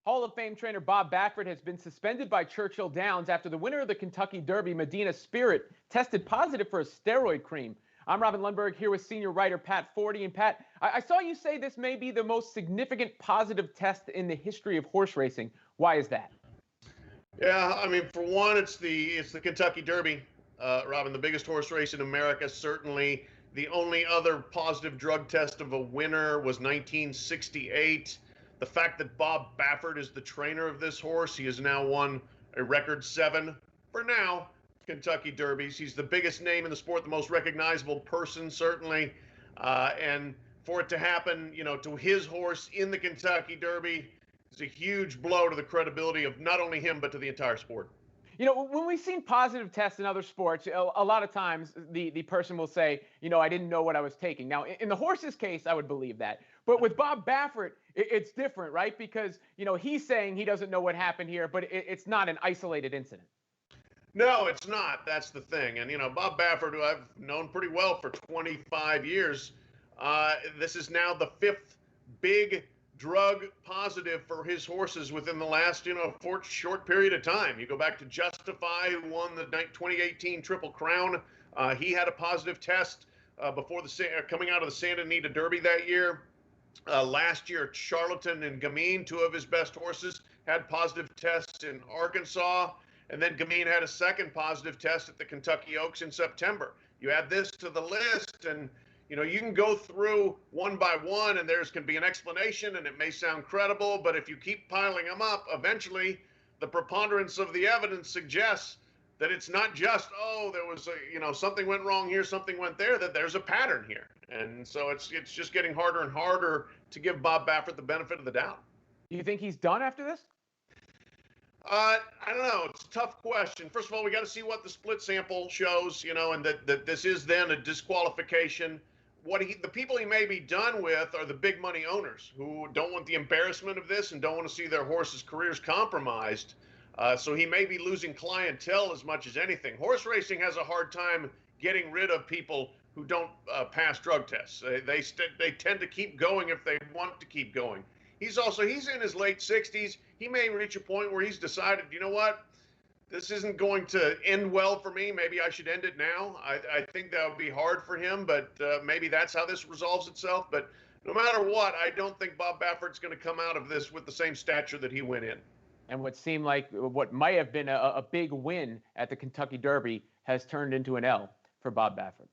Hall of Fame trainer Bob Baffert has been suspended by Churchill Downs after the winner of the Kentucky Derby, Medina Spirit, tested positive for a steroid cream. I'm Robin Lundberg here with senior writer Pat Forty. And Pat, I saw you say this may be the most significant positive test in the history of horse racing. Why is that? Yeah, I mean, for one, it's the Kentucky Derby, Robin, the biggest horse race in America. Certainly, the only other positive drug test of a winner was 1968. The fact that Bob Baffert is the trainer of this horse, he has now won a record 7 for now Kentucky Derbies. He's the biggest name in the sport, the most recognizable person, certainly, and for it to happen, to his horse in the Kentucky Derby is a huge blow to the credibility of not only him, but to the entire sport. When we've seen positive tests in other sports, a lot of times the person will say, I didn't know what I was taking. Now, in the horse's case, I would believe that. But with Bob Baffert, it's different, right? Because, he's saying he doesn't know what happened here, but it's not an isolated incident. No, it's not. That's the thing. And, Bob Baffert, who I've known pretty well for 25 years, this is now the 5th big drug positive for his horses within the last, short period of time. You go back to Justify, who won the 2018 Triple Crown. He had a positive test before coming out of the Santa Anita Derby that year. Last year, Charlatan and Gamine, 2 of his best horses, had positive tests in Arkansas. And then Gamine had a second positive test at the Kentucky Oaks in September. You add this to the list, and you can go through one by one, and there's can be an explanation, and it may sound credible, but if you keep piling them up, eventually the preponderance of the evidence suggests that it's not just, there was something went wrong here, something went there, that there's a pattern here. And so it's just getting harder and harder to give Bob Baffert the benefit of the doubt. Do you think he's done after this? I don't know. It's a tough question. First of all, we got to see what the split sample shows, and that this is then a disqualification. The people he may be done with are the big money owners who don't want the embarrassment of this and don't want to see their horses' careers compromised. So he may be losing clientele as much as anything. Horse racing has a hard time getting rid of people who don't pass drug tests. They tend to keep going if they want to keep going. He's in his late 60s. He may reach a point where he's decided, what? This isn't going to end well for me. Maybe I should end it now. I think that would be hard for him, but maybe that's how this resolves itself. But no matter what, I don't think Bob Baffert's going to come out of this with the same stature that he went in. And what might have been a big win at the Kentucky Derby has turned into an L for Bob Baffert.